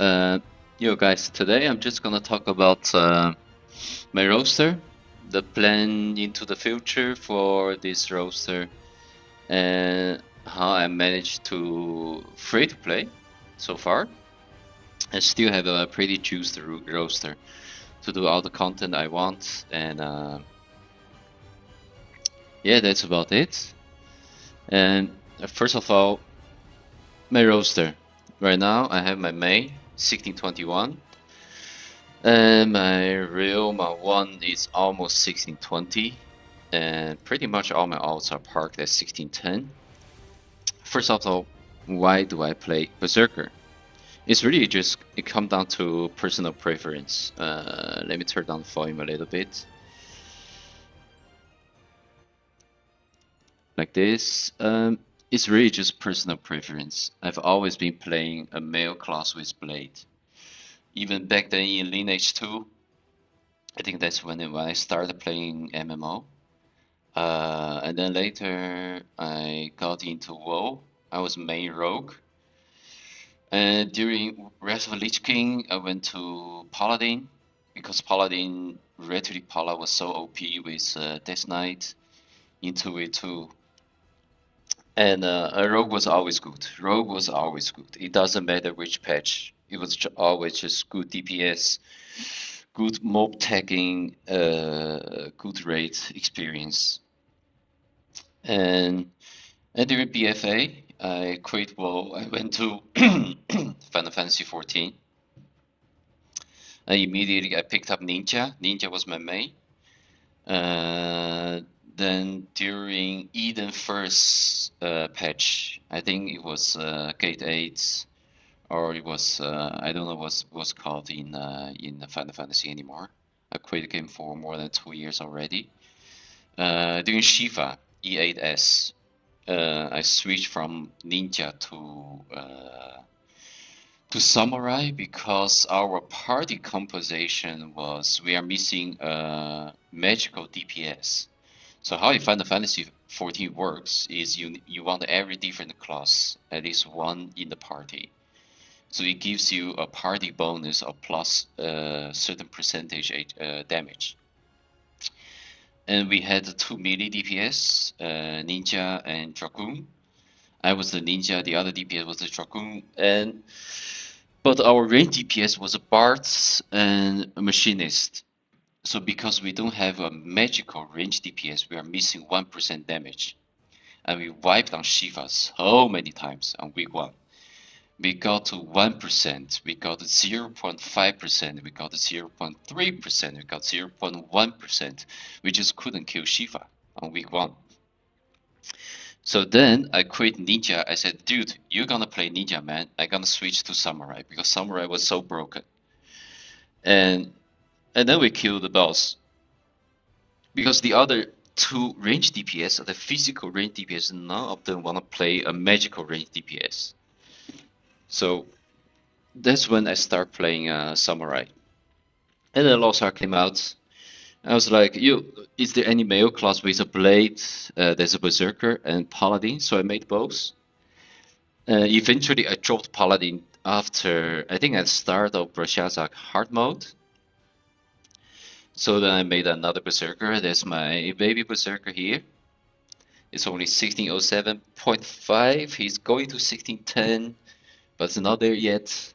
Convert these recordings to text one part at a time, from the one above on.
Yo guys, today I'm just gonna talk about my roster, the plan into the future for this roster, and how I managed to free to play so far. I still have a pretty juiced roster to do all the content I want, and yeah, that's about it. And first of all, my roster. Right now, I have my main 1621. And my one is almost 1620, and pretty much all my alts are parked at 1610. First of all, why do I play Berserker? It's really just, it comes down to personal preference. Let me turn down the volume a little bit. Like this. It's really just personal preference. I've always been playing a male class with Blade. Even back then in Lineage 2, I think that's when I started playing MMO. And then later I got into WoW. I was main rogue. And during Wrath of Lich King, I went to Paladin because Paladin Retri Pala was so OP with Death Knight into it too. And a rogue was always good. Rogue was always good. It doesn't matter which patch. It was always just good DPS, good mob tagging, good raid experience. And during BFA, I quit WoW. I went to Final Fantasy 14. Immediately I picked up Ninja. Ninja was my main. Then during Eden first patch, I think it was Gate 8, or it was I don't know what's called in Final Fantasy anymore. I quit the game for more than 2 years already. During Shiva E8S, I switched from Ninja to Samurai because our party composition was we are missing magical DPS. So how Final Fantasy 14 works is you want every different class at least one in the party. So it gives you a party bonus of plus certain percentage damage. And we had two melee DPS, Ninja and Dragoon. I was the Ninja, the other DPS was the Dragoon, but our range DPS was a Bard and a Machinist. So because we don't have a magical range DPS, we are missing 1% damage. And we wiped on Shiva so many times on week 1. We got to 1%, we got to 0.5%, we got to 0.3%, we got 0.1%. We just couldn't kill Shiva on week 1. So then I quit Ninja. I said, dude, you're gonna play Ninja, man. I'm gonna switch to Samurai because Samurai was so broken. And then we killed the boss. Because the other two range DPS, the physical range DPS, none of them wanna play a magical range DPS. So that's when I start playing Samurai. And then Lost Ark came out. I was like, is there any male class with a blade? There's a berserker and paladin, so I made both. Eventually, I dropped paladin after I think at start of Brashazak hard mode. So then I made another berserker. There's my baby berserker here. It's only 1607.5. He's going to 1610, but it's not there yet.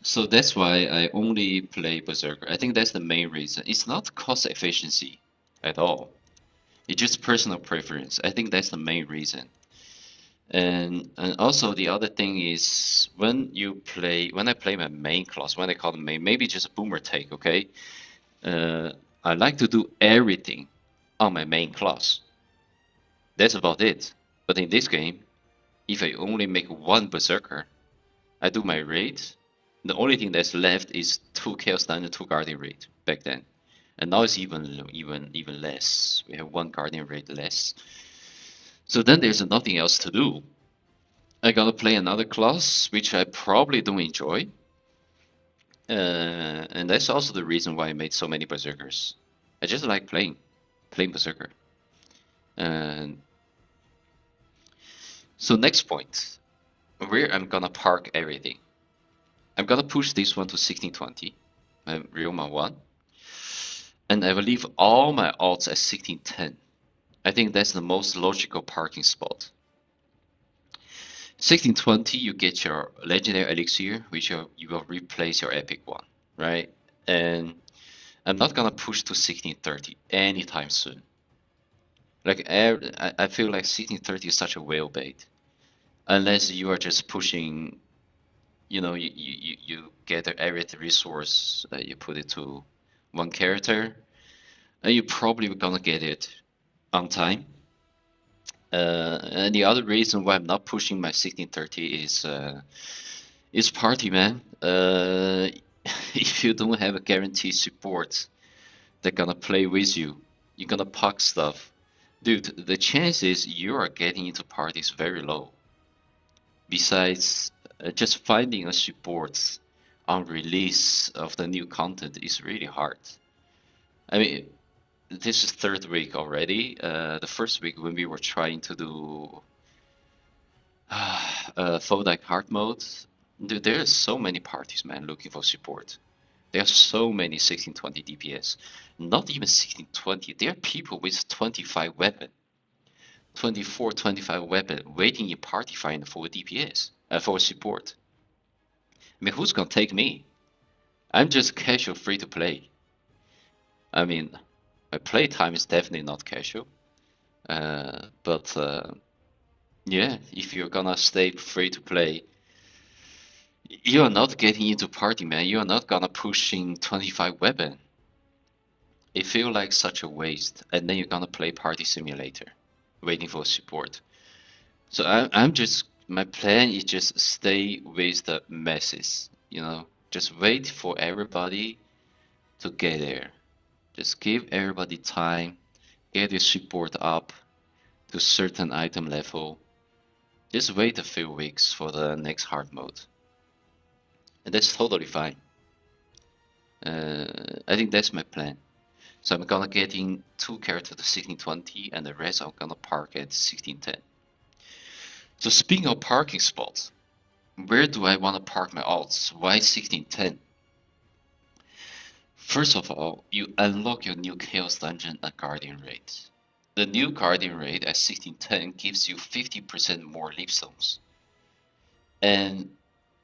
So that's why I only play Berserker. I think that's the main reason. It's not cost efficiency at all. It's just personal preference. I think that's the main reason. And also the other thing is when I play my main class, when I call them main, maybe just a boomer take, okay? I like to do everything on my main class. That's about it. But in this game, if I only make one Berserker, I do my raid. The only thing that's left is 2 Chaos Stand and 2 Guardian raid back then. And now it's even less. We have 1 Guardian raid less. So then there's nothing else to do. I gotta play another class, which I probably don't enjoy. And that's also the reason why I made so many Berserkers. I just like playing Berserker. And so next point. where I'm gonna park everything. I'm gonna push this one to 1620, my Ryoma one, and I will leave all my alts at 1610. I think that's the most logical parking spot. 1620, you get your legendary elixir, which you will replace your epic one, right? And I'm not gonna push to 1630 anytime soon. Like I feel like 1630 is such a whale bait, unless you are just pushing. You gather every resource, you put it to one character, and you're probably gonna get it on time. And the other reason why I'm not pushing my 1630 is party, man. If you don't have a guaranteed support they're gonna play with you, you're gonna puck stuff. Dude, the chances you are getting into parties very low. Besides, just finding a support on release of the new content is really hard. I mean, this is third week already. The first week when we were trying to do full deck hard mode, dude, there are so many parties, man, looking for support. There are so many 1620 DPS. Not even 1620. There are people with 25 weapon, 24, 25 weapon waiting in party find for DPS, for support. I mean, who's gonna take me? I'm just casual free to play. I mean, my play time is definitely not casual. But yeah, if you're gonna stay free to play, you are not getting into party, man. You are not gonna pushing 25 weapon. It feels like such a waste, and then you're gonna play party simulator, waiting for support. So I'm just my plan is just stay with the masses, just wait for everybody to get there. Just give everybody time, get your support up to certain item level. Just wait a few weeks for the next hard mode, and that's totally fine. I think that's my plan. So I'm gonna get in two characters to 1620, and the rest I'm gonna park at 1610. So speaking of parking spots, where do I want to park my alts? Why 1610? First of all, you unlock your new Chaos Dungeon and Guardian raid. The new Guardian raid at 1610 gives you 50% more leap zones. And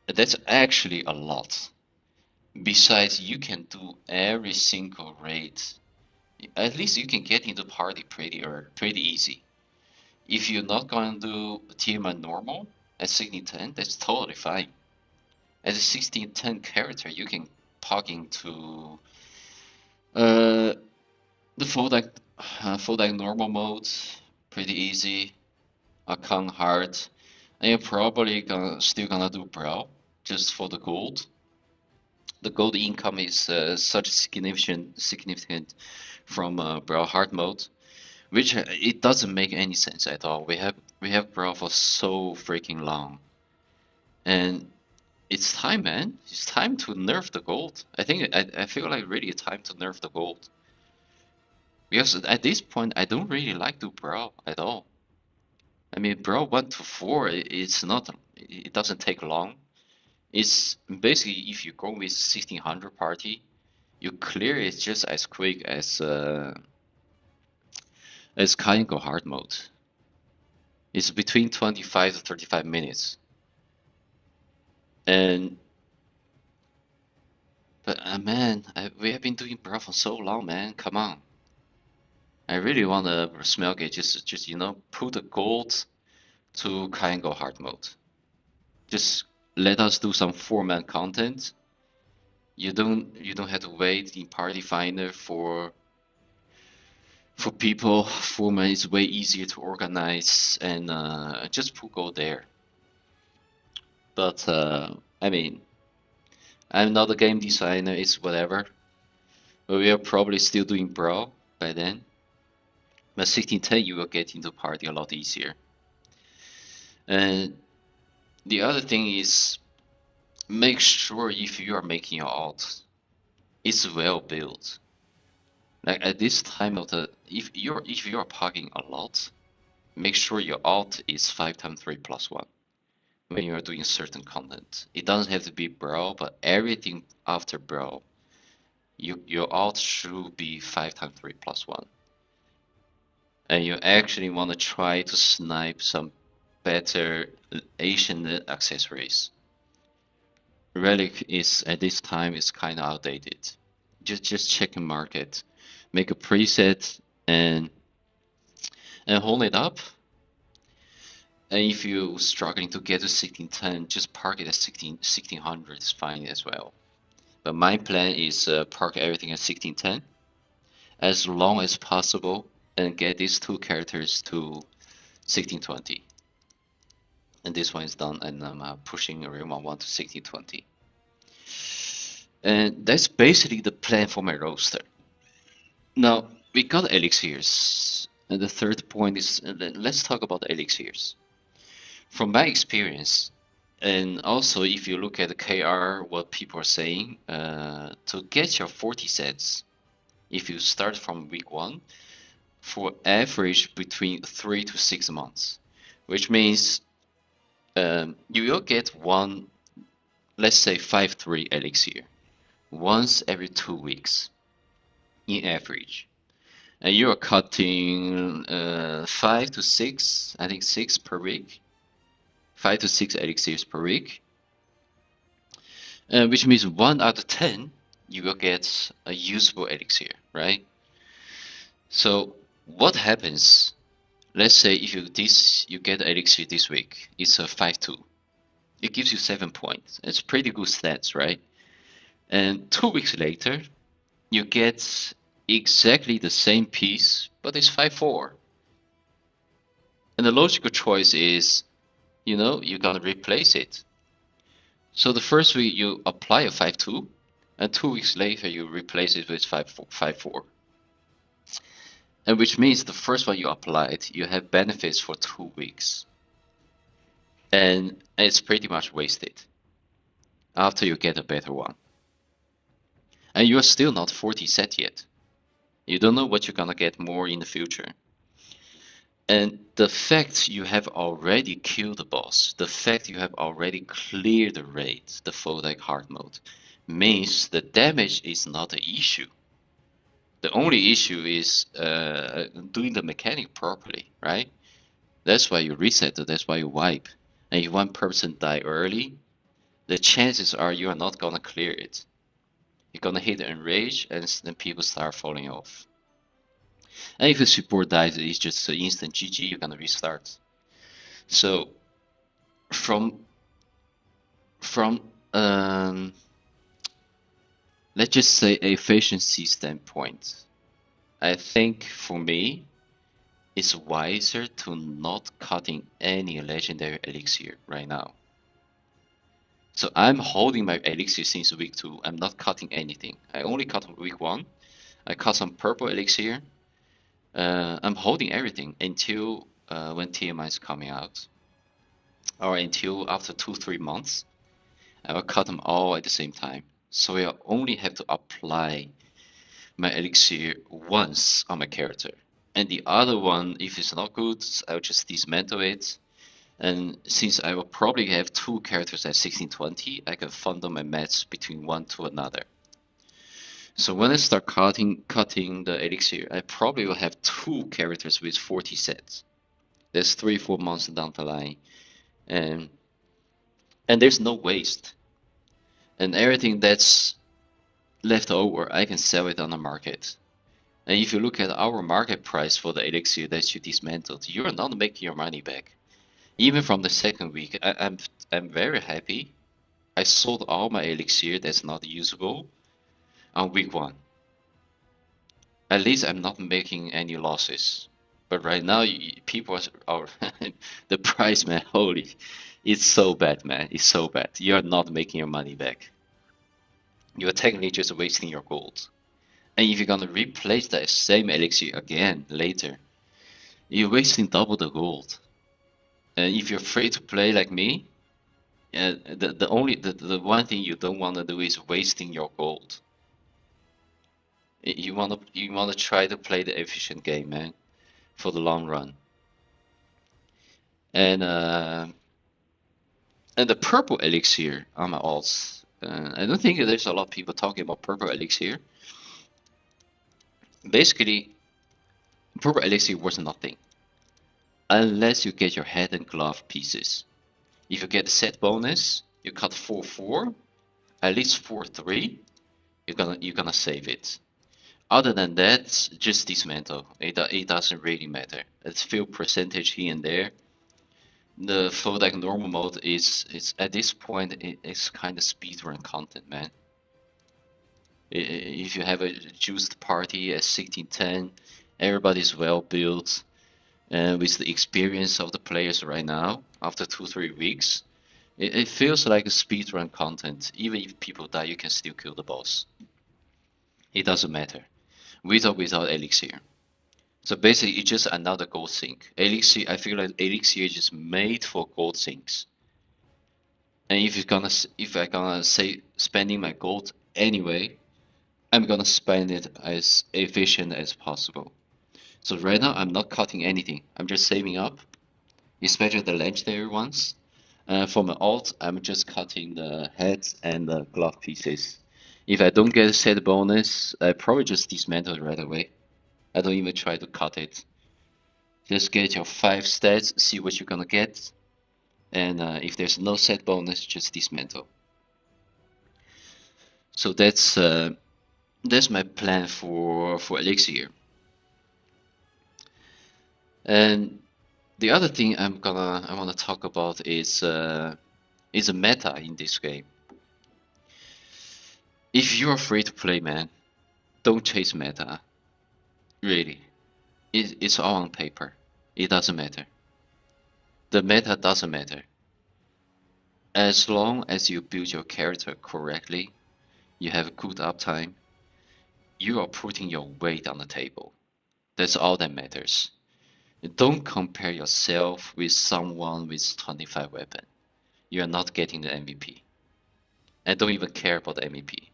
that's actually a lot. Besides, you can do every single raid. At least you can get into party pretty easy. If you're not going to do TMI normal at 1610, that's totally fine. As a 1610 character, you can pop into uh, the full deck normal mode, pretty easy. Account hard, and you're probably still gonna do brawl just for the gold. The gold income is such significant from brawl hard mode, which it doesn't make any sense at all. We have brawl for so freaking long, and it's time, man. It's time to nerf the gold. I feel like really time to nerf the gold. Because at this point, I don't really like to brawl at all. I mean, brawl 1 to 4, it's not, it doesn't take long. It's basically if you go with 1600 party, you clear it just as quick as Kaingo hard mode. It's between 25 to 35 minutes. And but man, we have been doing brawl for so long, man. Come on. I really want to smell gauge just put the gold to Kaingo hard mode. Just let us do some 4-man content. You don't have to wait in party finder for people. 4-man is way easier to organize, and just put gold there. But I mean, I'm not a game designer. It's whatever. But we are probably still doing brawl by then. But 1610, you will get into party a lot easier. And the other thing is, make sure if you are making your alt, it's well built. Like at this time of the, if you're parking a lot, make sure your alt is 5 times 3 plus 1. when you're doing certain content. It doesn't have to be brawl, but everything after brawl, your alt should be 5 times 3 plus 1. And you actually want to try to snipe some better Asian accessories. Relic is at this time is kind of outdated. Just check the market, make a preset and hold it up. And if you're struggling to get to 1610, just park it at 1600 is fine as well. But my plan is park everything at 1610 as long as possible and get these two characters to 1620. And this one is done, and I'm pushing Realm 1 to 1620. And that's basically the plan for my roster. Now, we got elixirs. And the third point is, let's talk about the elixirs. From my experience, and also if you look at the KR, what people are saying, to get your 40 sets, if you start from week 1, for average between 3 to 6 months, which means you will get one, let's say 5-3 elixir, once every 2 weeks, in average. And you are cutting 5 to 6, I think 6 per week, 5 to 6 elixirs per week, which means 1 out of 10 you will get a usable elixir, right? So what happens? Let's say if you get elixir this week, it's a 5-2. It gives you 7 points. It's pretty good stats, right? And 2 weeks later, you get exactly the same piece, but it's 5-4. And the logical choice is, you're gonna replace it. So the first week you apply a 5-2, and 2 weeks later you replace it with 5-4. And which means the first one you applied, you have benefits for 2 weeks. And it's pretty much wasted after you get a better one. And you're still not 40 set yet. You don't know what you're gonna get more in the future. And the fact you have already killed the boss, the fact you have already cleared the raid, the full deck hard mode, means the damage is not an issue. The only issue is doing the mechanic properly, right? That's why you reset it, that's why you wipe. And if one person die early, the chances are you are not gonna clear it. You're gonna hit enrage and then people start falling off. And if the support dies, it's just an instant GG, you're gonna restart. So from let's just say a efficiency standpoint, I think for me it's wiser to not cutting any legendary elixir right now. So I'm holding my elixir since week 2. I'm not cutting anything. I only cut on week 1. I cut some purple elixir. I'm holding everything until when TMI is coming out, or until after 2-3 months. I will cut them all at the same time. So I only have to apply my elixir once on my character. And the other one, if it's not good, I'll just dismantle it. And since I will probably have 2 characters at 1620, I can funnel my mats between one to another. So when I start cutting the elixir, I probably will have 2 characters with 40 sets. That's 3-4 months down the line. And there's no waste. And everything that's left over, I can sell it on the market. And if you look at our market price for the elixir that you dismantled, you're not making your money back. Even from the second week, I'm very happy. I sold all my elixir that's not usable on week 1. At least I'm not making any losses. But right now, people are the price, man. Holy, it's so bad, man. It's so bad. You're not making your money back. You're technically just wasting your gold. And if you're gonna replace that same elixir again later, you're wasting double the gold. And if you're free to play like me, the one thing you don't want to do is wasting your gold. You wanna try to play the efficient game, man, for the long run. And And the purple elixir on my alts. I don't think there's a lot of people talking about purple elixir. Basically, purple elixir was nothing unless you get your head and glove pieces. If you get the set bonus, you cut 4/4, at least 4/3. You're gonna save it. Other than that, just dismantle. It doesn't really matter. It's few percentage here and there. The full deck normal mode is at this point it's kind of speedrun content, man. If you have a juiced party at 1610, everybody's well built, and with the experience of the players right now, after 2-3 weeks, it feels like a speedrun content. Even if people die, you can still kill the boss. It doesn't matter, with or without Elixir. So basically, it's just another gold sink. Elixir, I feel like Elixir is just made for gold sinks. And if I gonna say spending my gold anyway, I'm gonna spend it as efficient as possible. So right now, I'm not cutting anything. I'm just saving up, especially the legendary ones. For my alt, I'm just cutting the heads and the glove pieces. If I don't get a set bonus, I probably just dismantle it right away. I don't even try to cut it. Just get your 5 stats, see what you're gonna get, and if there's no set bonus, just dismantle. So that's my plan for Elixir. And the other thing I want to talk about is a meta in this game. If you're free to play, man, don't chase meta. Really, it's all on paper. It doesn't matter. The meta doesn't matter. As long as you build your character correctly, you have a good uptime, you are putting your weight on the table. That's all that matters. Don't compare yourself with someone with 25 weapon. You are not getting the MVP. I don't even care about the MVP.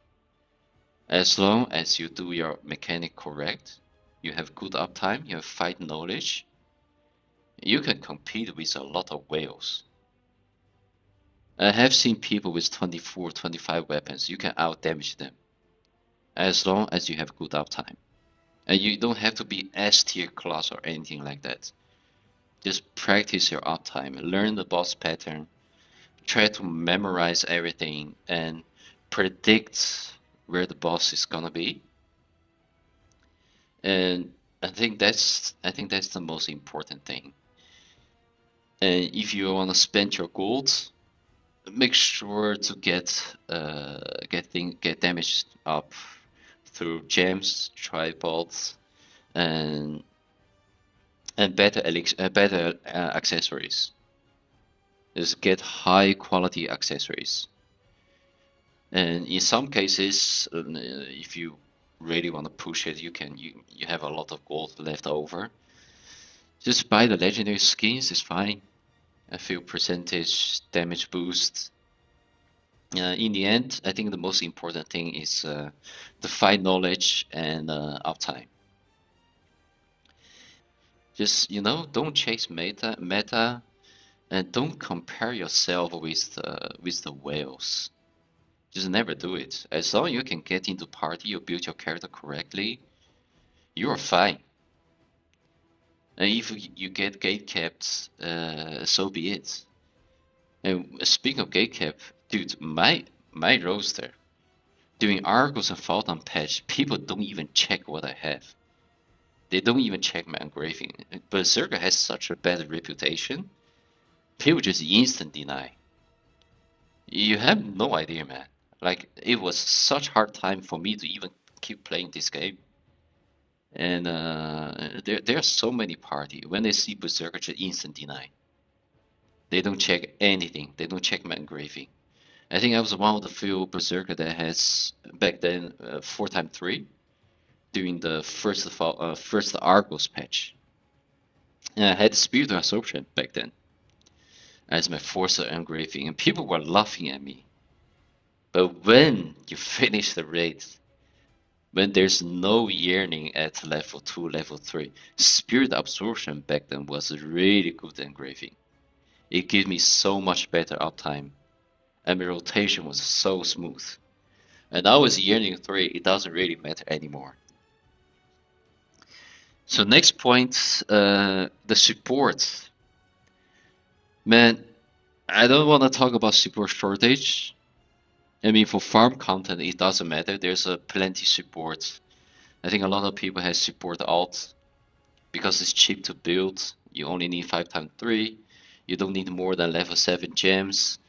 As long as you do your mechanic correct, you have good uptime, you have fight knowledge, you can compete with a lot of whales. I have seen people with 24, 25 weapons, you can out damage them. As long as you have good uptime. And you don't have to be S tier class or anything like that. Just practice your uptime, learn the boss pattern, try to memorize everything, and predict where the boss is gonna be. And I think that's the most important thing. And if you want to spend your gold, make sure to get damage up through gems, tripods, and better accessories. Just get high quality accessories. And in some cases, if you really want to push it, you have a lot of gold left over. Just buy the legendary skins is fine. A few percentage damage boost. In the end, I think the most important thing is the fight knowledge and uptime. Just don't chase meta, and don't compare yourself with the whales. Just never do it. As long as you can get into party, you build your character correctly, you are fine. And if you get gate capped, so be it. And speaking of gate cap, dude, my roster during Argos and Falcon patch, people don't even check what I have. They don't even check my engraving. Berserker has such a bad reputation. People just instant deny. You have no idea, man. Like, it was such hard time for me to even keep playing this game. And there are so many party. When they see Berserker, just instant deny. They don't check anything. They don't check my engraving. I think I was one of the few Berserker that has back then 4x3 during the first Argos patch. And I had Spirit Absorption back then as my force engraving, and people were laughing at me. But when you finish the raid, when there's no yearning at level 2, level 3, Spirit Absorption back then was a really good engraving. It gives me so much better uptime, and my rotation was so smooth. And now with Yearning 3, it doesn't really matter anymore. So next point, the support. Man, I don't want to talk about support shortage. I mean, for farm content, it doesn't matter. There's a plenty support. I think a lot of people have support alt because it's cheap to build. You only need 5x3. You don't need more than level 7 gems.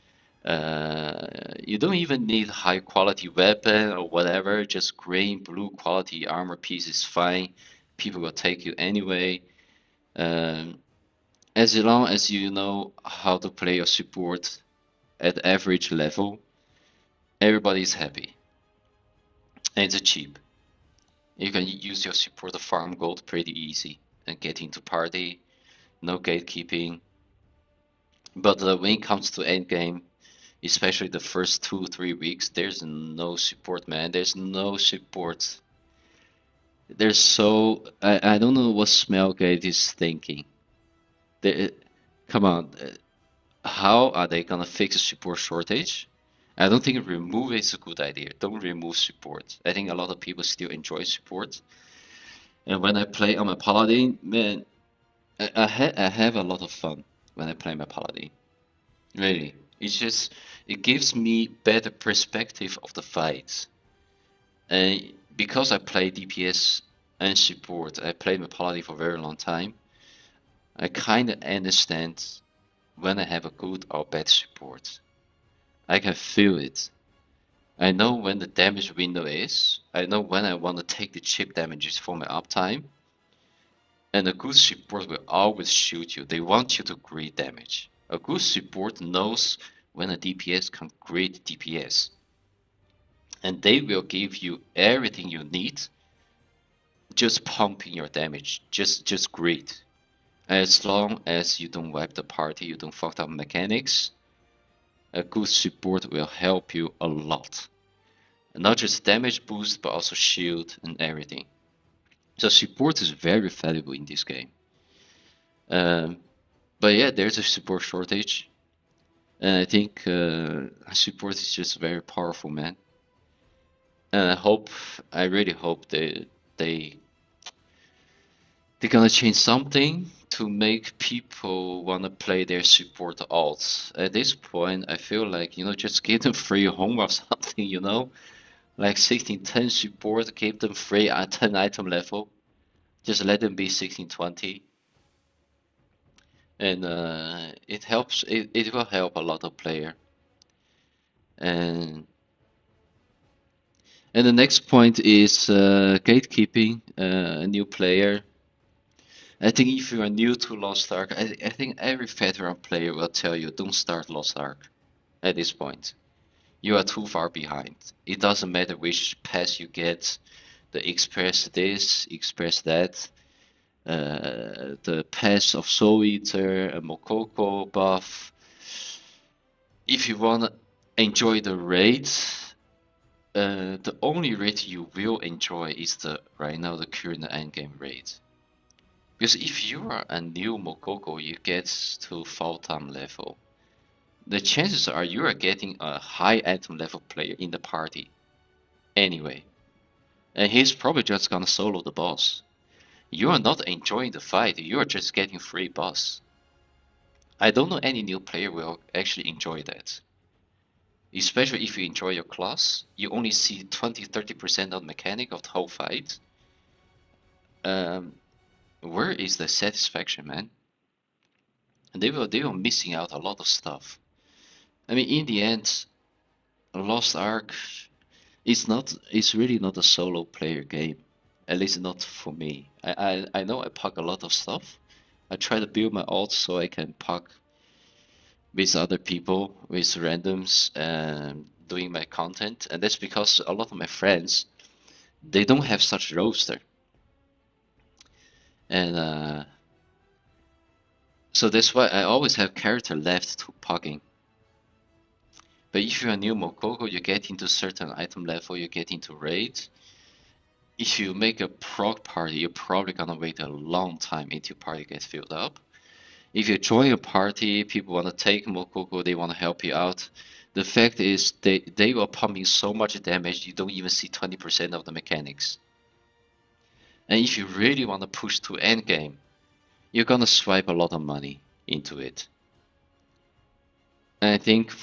You don't even need high quality weapon or whatever. Just green, blue quality armor piece is fine. People will take you anyway. Um, as long as you know how to play your support at average level, everybody's happy. And it's cheap. You can use your support to farm gold pretty easy and get into party. No gatekeeping. But when it comes to endgame, especially the first 2-3 weeks, there's no support, man. There's no support. There's so I don't know what Smelgate is thinking. They, come on, how are they gonna fix a support shortage? I don't think remove is a good idea. Don't remove support. I think a lot of people still enjoy support. And when I play on my paladin, man, I have a lot of fun when I play my paladin. Really, it gives me better perspective of the fights. And because I play DPS and support, I played my paladin for a very long time. I kind of understand when I have a good or bad support. I can feel it. I know when the damage window is. I know when I want to take the chip damages for my uptime. And a good support will always shoot you. They want you to greed damage. A good support knows when a DPS can greed DPS. And they will give you everything you need. Just pumping your damage. Just greed. As long as you don't wipe the party, you don't fuck up mechanics, a good support will help you a lot. And not just damage boost, but also shield and everything. So support is very valuable in this game. But yeah, there's a support shortage. And I think support is just very powerful, man. And I really hope they're gonna change something to make people wanna play their support alts. At this point, I feel like just give them free home or something, like 1610 support, keep them free at 10 item level. Just let them be 1620, and it helps. It will help a lot of player. And the next point is gatekeeping. A new player. I think if you are new to Lost Ark, I think every veteran player will tell you don't start Lost Ark at this point. You are too far behind. It doesn't matter which pass you get, the express this, express that, the pass of Soul Eater, a Mokoko buff. If you want to enjoy the raid, the only raid you will enjoy is right now the current endgame raid. Because if you are a new Mokoko, you get to full time level. The chances are you are getting a high item level player in the party anyway. And he's probably just gonna solo the boss. You are not enjoying the fight, you are just getting free boss. I don't know any new player will actually enjoy that. Especially if you enjoy your class, you only see 20-30% of mechanic of the whole fight. Where is the satisfaction, man? And they were missing out a lot of stuff. I mean, in the end, Lost Ark it's really not a solo player game. At least not for me. I know I pack a lot of stuff. I try to build my alt so I can pack with other people, with randoms, and doing my content. And that's because a lot of my friends, they don't have such roster. And so that's why I always have character left to pugging. But if you're a new Mokoko, you get into certain item level, you get into raids. If you make a prog party, you're probably gonna wait a long time until party gets filled up. If you join a party, people want to take Mokoko, they want to help you out. The fact is they will pump you so much damage you don't even see 20% of the mechanics. And if you really want to push to endgame, you're gonna swipe a lot of money into it. And I think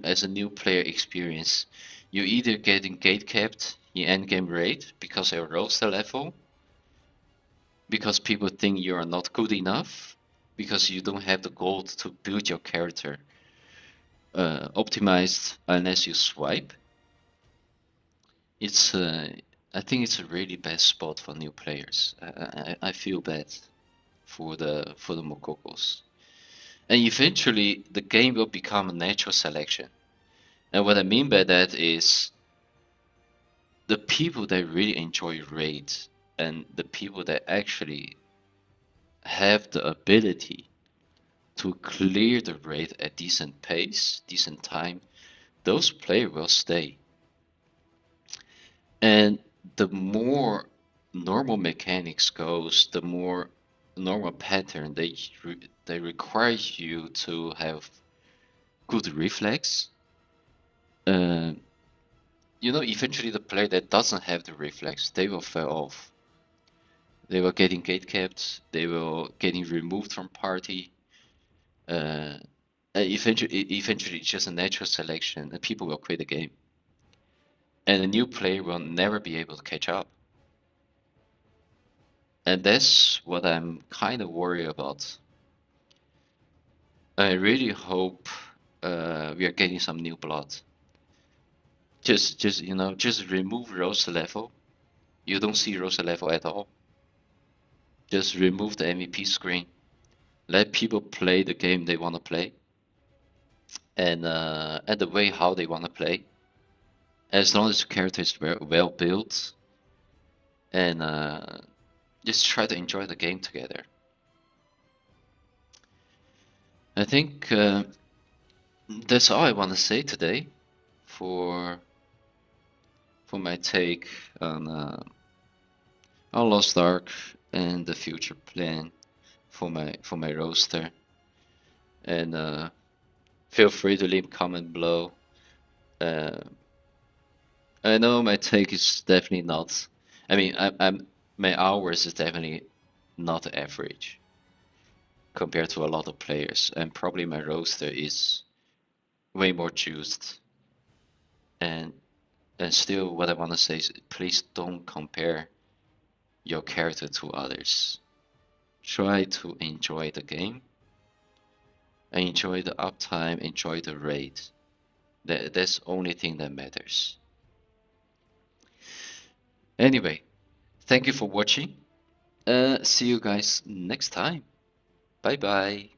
as a new player experience, you're either getting gatekept in endgame raid because of your roster level, because people think you are not good enough, because you don't have the gold to build your character optimized unless you swipe. It's I think it's a really bad spot for new players. I feel bad for the Mokokos. And eventually the game will become a natural selection. And what I mean by that is the people that really enjoy raids and the people that actually have the ability to clear the raid at decent pace, decent time, those players will stay. And the more normal mechanics goes, the more normal pattern they require you to have good reflex. Uh, eventually the player that doesn't have the reflex, they will fall off. They will getting gatekept. They will getting removed from party. Uh, eventually, it's just a natural selection, and people will quit the game. And a new player will never be able to catch up. And that's what I'm kind of worried about. I really hope we are getting some new blood. Just remove roster level. You don't see roster level at all. Just remove the MVP screen. Let people play the game they want to play, and the way how they want to play. As long as the character is well built, and just try to enjoy the game together. I think that's all I want to say today for my take on Lost Ark and the future plan for my roster. And feel free to leave a comment below. Uh, I know my take is definitely not. I mean, my hours is definitely not average compared to a lot of players, and probably my roster is way more juiced. And still, what I want to say is, please don't compare your character to others. Try to enjoy the game, enjoy the uptime, enjoy the raid. That's the only thing that matters. Anyway, thank you for watching. See you guys next time. Bye bye.